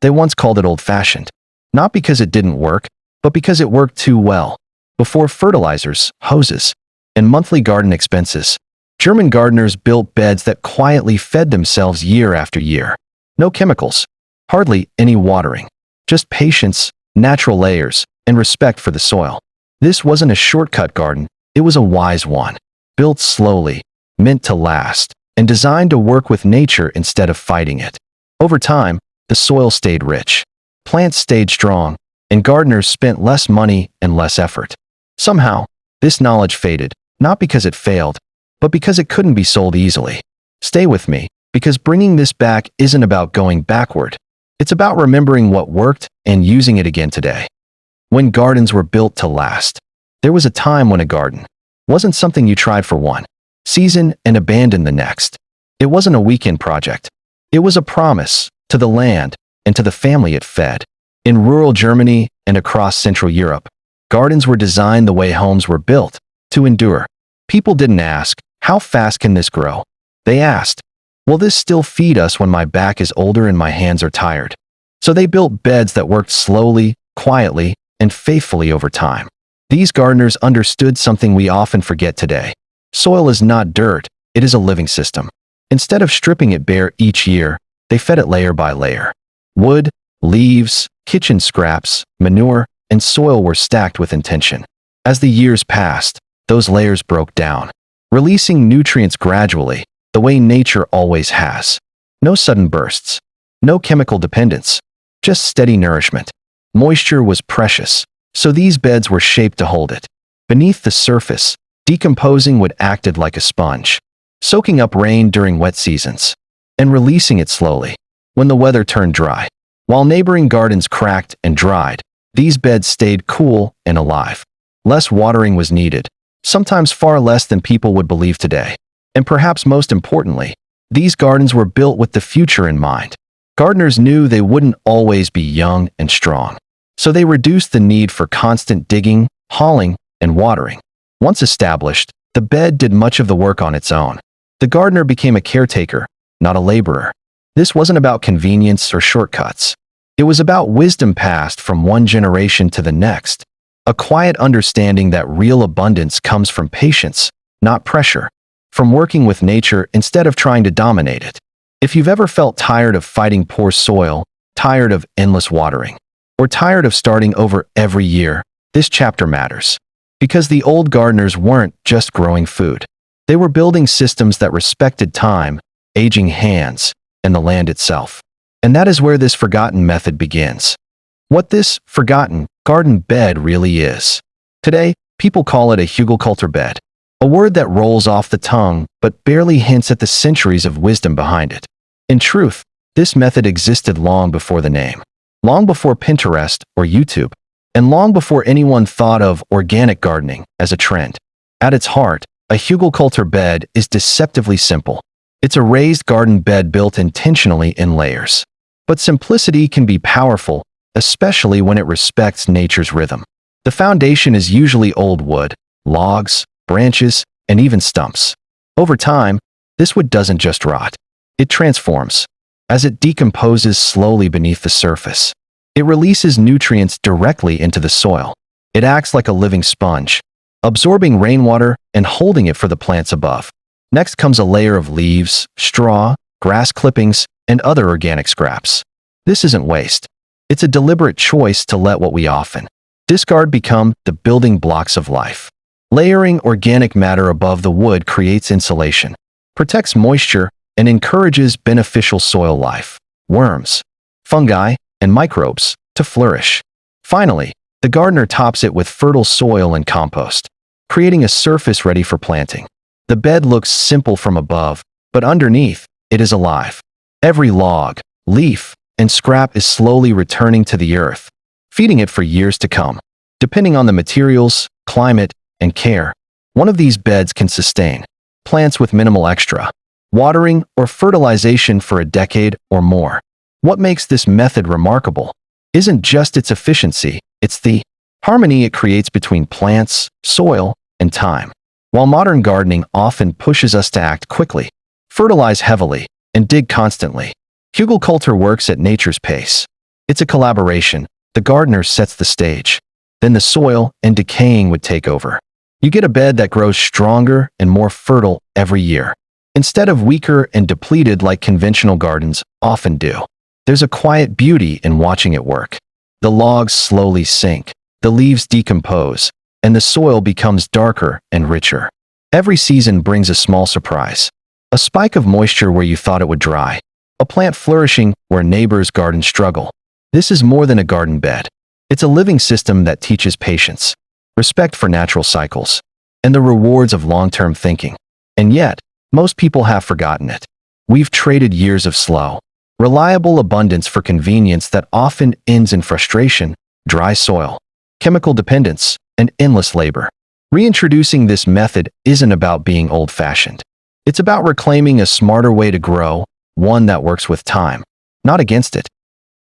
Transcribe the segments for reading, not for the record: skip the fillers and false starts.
They once called it old-fashioned. Not because it didn't work, but because it worked too well. Before fertilizers, hoses, and monthly garden expenses, German gardeners built beds that quietly fed themselves year after year. No chemicals, hardly any watering, just patience, natural layers, and respect for the soil. This wasn't a shortcut garden, it was a wise one. Built slowly, meant to last, and designed to work with nature instead of fighting it. Over time, the soil stayed rich, plants stayed strong, and gardeners spent less money and less effort. Somehow, this knowledge faded, not because it failed, but because it couldn't be sold easily. Stay with me, because bringing this back isn't about going backward. It's about remembering what worked and using it again today. When gardens were built to last, there was a time when a garden wasn't something you tried for one season and abandoned the next. It wasn't a weekend project. It was a promise to the land and to the family it fed. In rural Germany and across Central Europe, gardens were designed the way homes were built, to endure. People didn't ask, "How fast can this grow?" They asked, "Will this still feed us when my back is older and my hands are tired?" So they built beds that worked slowly, quietly, and faithfully over time. These gardeners understood something we often forget today. Soil is not dirt, it is a living system. Instead of stripping it bare each year, they fed it layer by layer. Wood, leaves, kitchen scraps, manure, and soil were stacked with intention. As the years passed, those layers broke down, releasing nutrients gradually, the way nature always has. No sudden bursts, no chemical dependence, just steady nourishment. Moisture was precious, so these beds were shaped to hold it. Beneath the surface, decomposing wood acted like a sponge, soaking up rain during wet seasons, and releasing it slowly when the weather turned dry. While neighboring gardens cracked and dried, these beds stayed cool and alive. Less watering was needed, sometimes far less than people would believe today. And perhaps most importantly, these gardens were built with the future in mind. Gardeners knew they wouldn't always be young and strong, so they reduced the need for constant digging, hauling, and watering. Once established, the bed did much of the work on its own. The gardener became a caretaker, not a laborer. This wasn't about convenience or shortcuts. It was about wisdom passed from one generation to the next, a quiet understanding that real abundance comes from patience, not pressure, from working with nature instead of trying to dominate it. If you've ever felt tired of fighting poor soil, tired of endless watering, or tired of starting over every year, this chapter matters. Because the old gardeners weren't just growing food. They were building systems that respected time, aging hands, and the land itself. And that is where this forgotten method begins. What this forgotten garden bed really is. Today, people call it a Hügelkultur bed, a word that rolls off the tongue but barely hints at the centuries of wisdom behind it. In truth, this method existed long before the name, long before Pinterest or YouTube, and long before anyone thought of organic gardening as a trend. At its heart, a Hugelkultur bed is deceptively simple. It's a raised garden bed built intentionally in layers. But simplicity can be powerful, especially when it respects nature's rhythm. The foundation is usually old wood, logs, branches, and even stumps. Over time, this wood doesn't just rot. It transforms. As it decomposes slowly beneath the surface, it releases nutrients directly into the soil. It acts like a living sponge, absorbing rainwater and holding it for the plants above. Next comes a layer of leaves, straw, grass clippings, and other organic scraps. This isn't waste. It's a deliberate choice to let what we often discard become the building blocks of life. Layering organic matter above the wood creates insulation, protects moisture, and encourages beneficial soil life, worms, fungi, and microbes to flourish. Finally, the gardener tops it with fertile soil and compost, creating a surface ready for planting. The bed looks simple from above, but underneath, it is alive. Every log, leaf, and scrap is slowly returning to the earth, feeding it for years to come. Depending on the materials, climate, and care, one of these beds can sustain plants with minimal extra watering or fertilization for a decade or more. What makes this method remarkable isn't just its efficiency, it's the harmony it creates between plants, soil, and time. While modern gardening often pushes us to act quickly, fertilize heavily, and dig constantly, Hugelkultur works at nature's pace. It's a collaboration. The gardener sets the stage. Then the soil and decaying would take over. You get a bed that grows stronger and more fertile every year, instead of weaker and depleted like conventional gardens often do. There's a quiet beauty in watching it work. The logs slowly sink, the leaves decompose, and the soil becomes darker and richer. Every season brings a small surprise. A spike of moisture where you thought it would dry. A plant flourishing where neighbors' gardens struggle. This is more than a garden bed. It's a living system that teaches patience, respect for natural cycles, and the rewards of long-term thinking. And yet, most people have forgotten it. We've traded years of slow, reliable abundance for convenience that often ends in frustration, dry soil, chemical dependence, and endless labor. Reintroducing this method isn't about being old-fashioned. It's about reclaiming a smarter way to grow, one that works with time, not against it.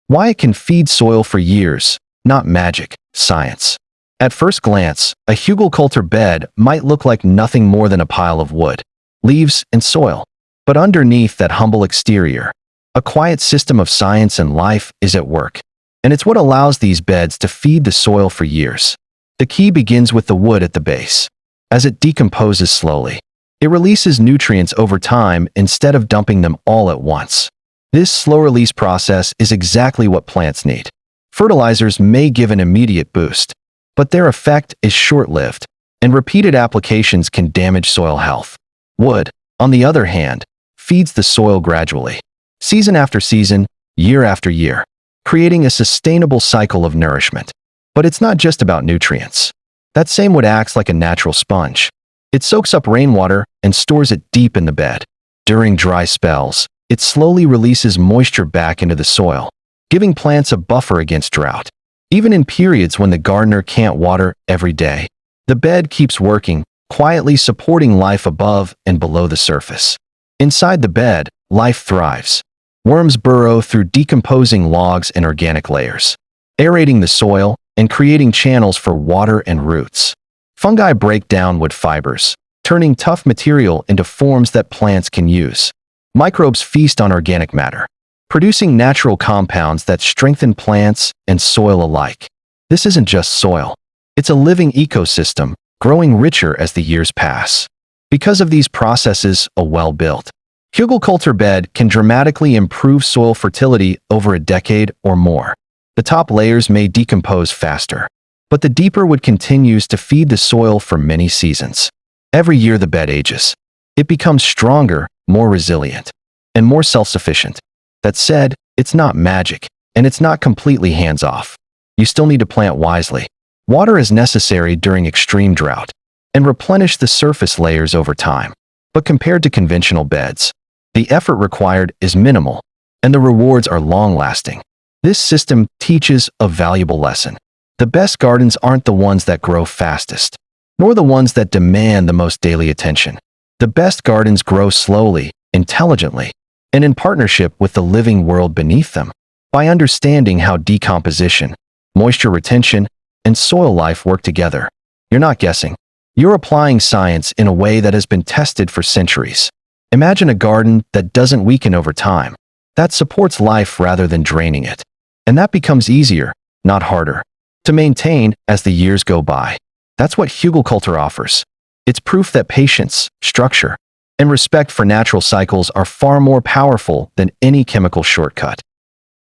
Why it can feed soil for years, not magic, science. At first glance, a Hugelkultur bed might look like nothing more than a pile of wood, leaves, and soil. But underneath that humble exterior, a quiet system of science and life is at work. And it's what allows these beds to feed the soil for years. The key begins with the wood at the base. As it decomposes slowly, it releases nutrients over time instead of dumping them all at once. This slow-release process is exactly what plants need. Fertilizers may give an immediate boost, but their effect is short-lived, and repeated applications can damage soil health. Wood, on the other hand, feeds the soil gradually, season after season, year after year, creating a sustainable cycle of nourishment. But it's not just about nutrients. That same wood acts like a natural sponge. It soaks up rainwater and stores it deep in the bed. During dry spells, it slowly releases moisture back into the soil, giving plants a buffer against drought. Even in periods when the gardener can't water every day, the bed keeps working, quietly supporting life above and below the surface. Inside the bed, life thrives. Worms burrow through decomposing logs and organic layers, aerating the soil and creating channels for water and roots. Fungi break down wood fibers, turning tough material into forms that plants can use. Microbes feast on organic matter, producing natural compounds that strengthen plants and soil alike. This isn't just soil. It's a living ecosystem, growing richer as the years pass. Because of these processes, a well-built Hugelkultur bed can dramatically improve soil fertility over a decade or more. The top layers may decompose faster, but the deeper wood continues to feed the soil for many seasons. Every year the bed ages. It becomes stronger, more resilient, and more self-sufficient. That said, it's not magic, and it's not completely hands-off. You still need to plant wisely. Water is necessary during extreme drought, and replenish the surface layers over time. But compared to conventional beds, the effort required is minimal, and the rewards are long-lasting. This system teaches a valuable lesson. The best gardens aren't the ones that grow fastest, nor the ones that demand the most daily attention. The best gardens grow slowly, intelligently, and in partnership with the living world beneath them. By understanding how decomposition, moisture retention, and soil life work together, you're not guessing. You're applying science in a way that has been tested for centuries. Imagine a garden that doesn't weaken over time, that supports life rather than draining it. And that becomes easier, not harder, to maintain as the years go by. That's what Hugelkultur offers. It's proof that patience, structure, and respect for natural cycles are far more powerful than any chemical shortcut.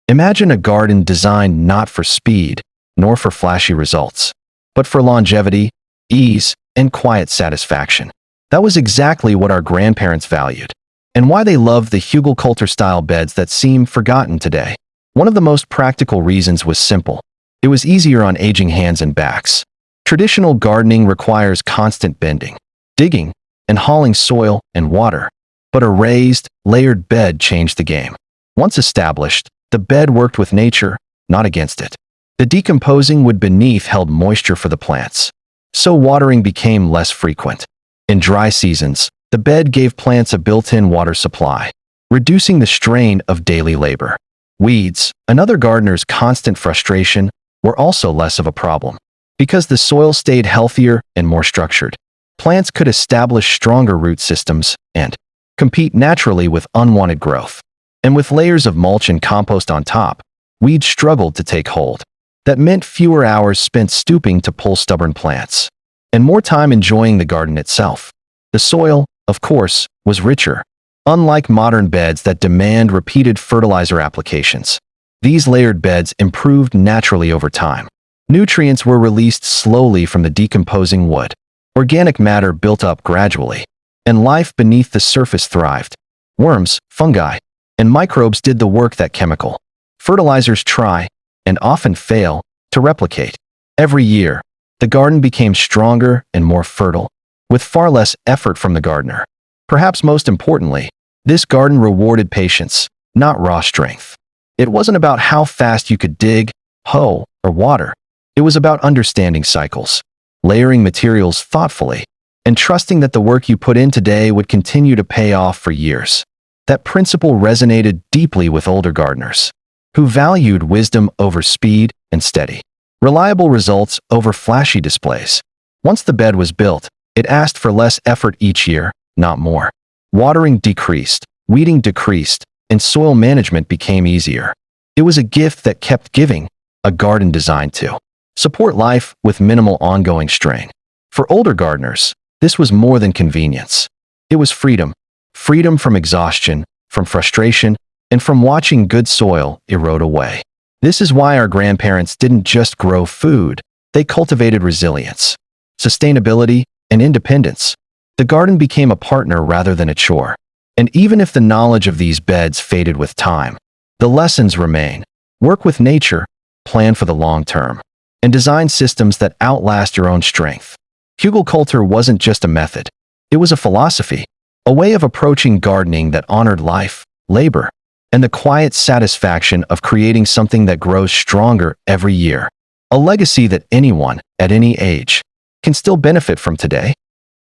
Imagine a garden designed not for speed, nor for flashy results, but for longevity, ease, and quiet satisfaction. That was exactly what our grandparents valued, and why they loved the Hugelkultur-style beds that seem forgotten today. One of the most practical reasons was simple. It was easier on aging hands and backs. Traditional gardening requires constant bending, digging, and hauling soil and water. But a raised, layered bed changed the game. Once established, the bed worked with nature, not against it. The decomposing wood beneath held moisture for the plants, so watering became less frequent. In dry seasons, the bed gave plants a built-in water supply, reducing the strain of daily labor. Weeds, another gardener's constant frustration, were also less of a problem. Because the soil stayed healthier and more structured, plants could establish stronger root systems and compete naturally with unwanted growth. And with layers of mulch and compost on top, weeds struggled to take hold. That meant fewer hours spent stooping to pull stubborn plants, and more time enjoying the garden itself. The soil, of course, was richer. Unlike modern beds that demand repeated fertilizer applications, these layered beds improved naturally over time. Nutrients were released slowly from the decomposing wood. Organic matter built up gradually, and life beneath the surface thrived. Worms, fungi, and microbes did the work that chemical fertilizers try, and often fail, to replicate. Every year, the garden became stronger and more fertile, with far less effort from the gardener. Perhaps most importantly, this garden rewarded patience, not raw strength. It wasn't about how fast you could dig, hoe, or water. It was about understanding cycles, layering materials thoughtfully, and trusting that the work you put in today would continue to pay off for years. That principle resonated deeply with older gardeners, who valued wisdom over speed and steady, reliable results over flashy displays. Once the bed was built, it asked for less effort each year, not more. Watering decreased, weeding decreased, and soil management became easier. It was a gift that kept giving, a garden designed to support life with minimal ongoing strain. For older gardeners, this was more than convenience. It was freedom. Freedom from exhaustion, from frustration, and from watching good soil erode away. This is why our grandparents didn't just grow food, they cultivated resilience, sustainability, and independence. The garden became a partner rather than a chore. And even if the knowledge of these beds faded with time, the lessons remain. Work with nature, plan for the long term, and design systems that outlast your own strength. Hugelkultur wasn't just a method. It was a philosophy, a way of approaching gardening that honored life, labor, and the quiet satisfaction of creating something that grows stronger every year. A legacy that anyone, at any age, can still benefit from today.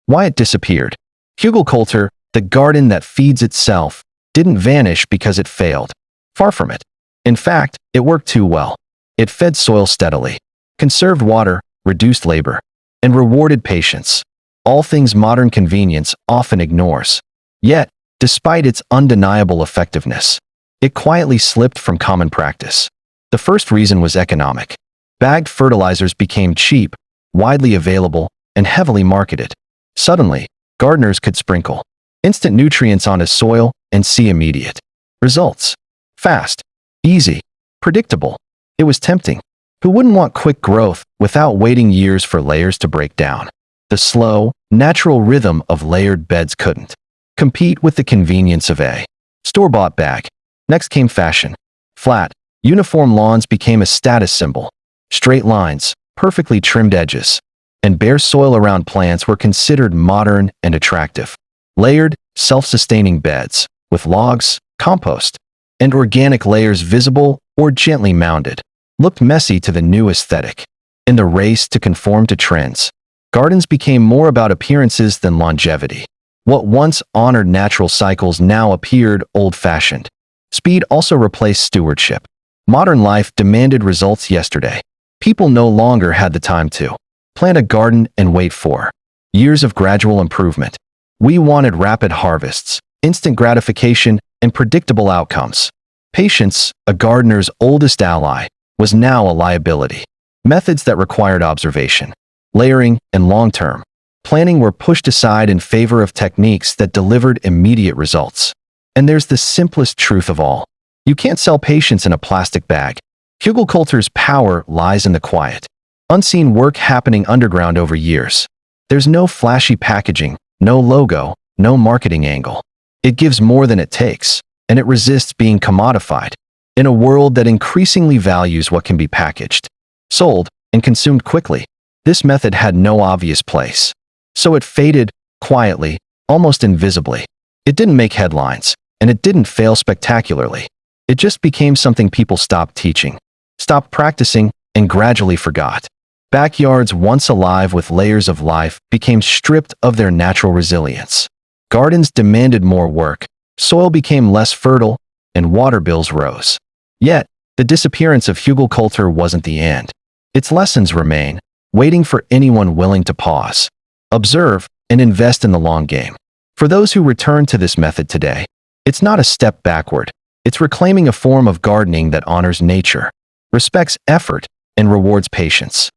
Why it disappeared. Hugelkultur, the garden that feeds itself, didn't vanish because it failed. Far from it. In fact, it worked too well. It fed soil steadily, conserved water, reduced labor, and rewarded patience. All things modern convenience often ignores. Yet, despite its undeniable effectiveness, it quietly slipped from common practice. The first reason was economic. Bagged fertilizers became cheap, widely available, and heavily marketed. Suddenly, gardeners could sprinkle instant nutrients onto soil and see immediate results. Fast, easy, predictable. It was tempting. Who wouldn't want quick growth without waiting years for layers to break down? The slow, natural rhythm of layered beds couldn't compete with the convenience of a store-bought bag. Next came fashion. Flat, uniform lawns became a status symbol. Straight lines, perfectly trimmed edges, and bare soil around plants were considered modern and attractive. Layered, self-sustaining beds, with logs, compost, and organic layers visible or gently mounded, looked messy to the new aesthetic. In the race to conform to trends, gardens became more about appearances than longevity. What once honored natural cycles now appeared old-fashioned. Speed also replaced stewardship. Modern life demanded results yesterday. People no longer had the time to plant a garden and wait for years of gradual improvement. We wanted rapid harvests, instant gratification, and predictable outcomes. Patience, a gardener's oldest ally, was now a liability. Methods that required observation, layering, and long-term planning were pushed aside in favor of techniques that delivered immediate results. And there's the simplest truth of all. You can't sell patience in a plastic bag. Hugelkultur's power lies in the quiet, unseen work happening underground over years. There's no flashy packaging, no logo, no marketing angle. It gives more than it takes, and it resists being commodified. In a world that increasingly values what can be packaged, sold, and consumed quickly, this method had no obvious place. So it faded, quietly, almost invisibly. It didn't make headlines, and it didn't fail spectacularly. It just became something people stopped teaching, stopped practicing, and gradually forgot. Backyards once alive with layers of life became stripped of their natural resilience. Gardens demanded more work, soil became less fertile, and water bills rose. Yet, the disappearance of Hugelkultur wasn't the end. Its lessons remain, waiting for anyone willing to pause, observe, and invest in the long game. For those who return to this method today, it's not a step backward, It's reclaiming a form of gardening that honors nature, respects effort, and rewards patience.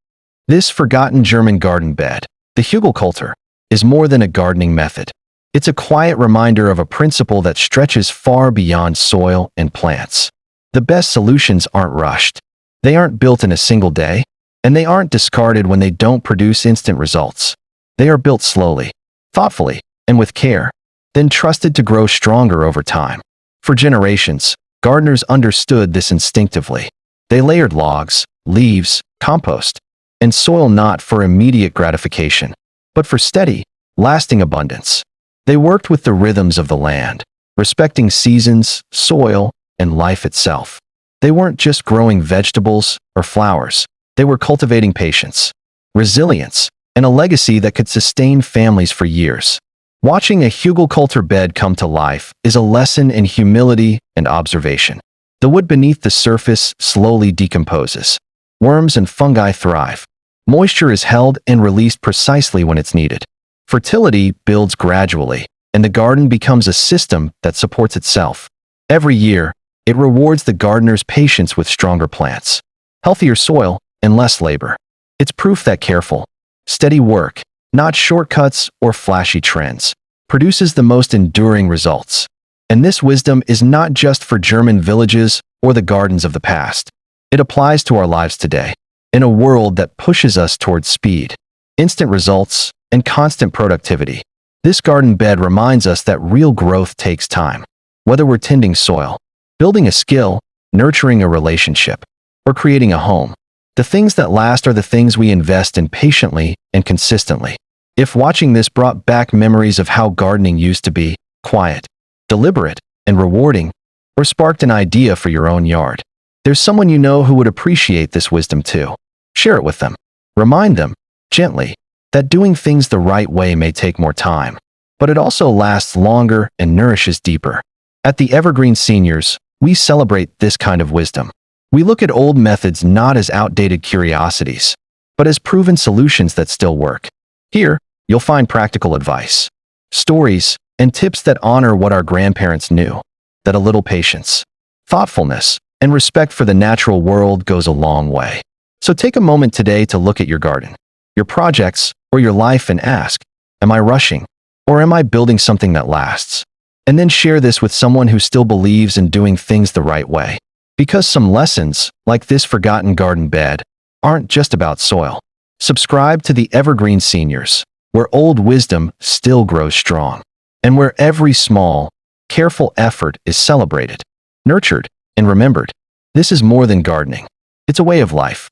This forgotten German garden bed, the Hügelkultur, is more than a gardening method. It's a quiet reminder of a principle that stretches far beyond soil and plants. The best solutions aren't rushed. They aren't built in a single day, and they aren't discarded when they don't produce instant results. They are built slowly, thoughtfully, and with care, then trusted to grow stronger over time. For generations, gardeners understood this instinctively. They layered logs, leaves, compost, and soil not for immediate gratification, but for steady, lasting abundance. They worked with the rhythms of the land, respecting seasons, soil, and life itself. They weren't just growing vegetables or flowers. They were cultivating patience, resilience, and a legacy that could sustain families for years. Watching a Hugelkultur bed come to life is a lesson in humility and observation. The wood beneath the surface slowly decomposes. Worms and fungi thrive. Moisture is held and released precisely when it's needed. Fertility builds gradually, and the garden becomes a system that supports itself. Every year, it rewards the gardener's patience with stronger plants, healthier soil, and less labor. It's proof that careful, steady work, not shortcuts or flashy trends, produces the most enduring results. And this wisdom is not just for German villages or the gardens of the past. It applies to our lives today, in a world that pushes us towards speed, instant results, and constant productivity. This garden bed reminds us that real growth takes time. Whether we're tending soil, building a skill, nurturing a relationship, or creating a home, the things that last are the things we invest in patiently and consistently. If watching this brought back memories of how gardening used to be, quiet, deliberate, and rewarding, or sparked an idea for your own yard, there's someone you know who would appreciate this wisdom too. Share it with them. Remind them, gently, that doing things the right way may take more time, but it also lasts longer and nourishes deeper. At the Evergreen Seniors, we celebrate this kind of wisdom. We look at old methods not as outdated curiosities, but as proven solutions that still work. Here, you'll find practical advice, stories, and tips that honor what our grandparents knew, that a little patience, thoughtfulness, and respect for the natural world goes a long way. So take a moment today to look at your garden, your projects, or your life and ask, am I rushing, or am I building something that lasts? And then share this with someone who still believes in doing things the right way. Because some lessons, like this forgotten garden bed, aren't just about soil. Subscribe to the Evergreen Seniors, where old wisdom still grows strong, and where every small, careful effort is celebrated, nurtured, and remembered. This is more than gardening. It's a way of life.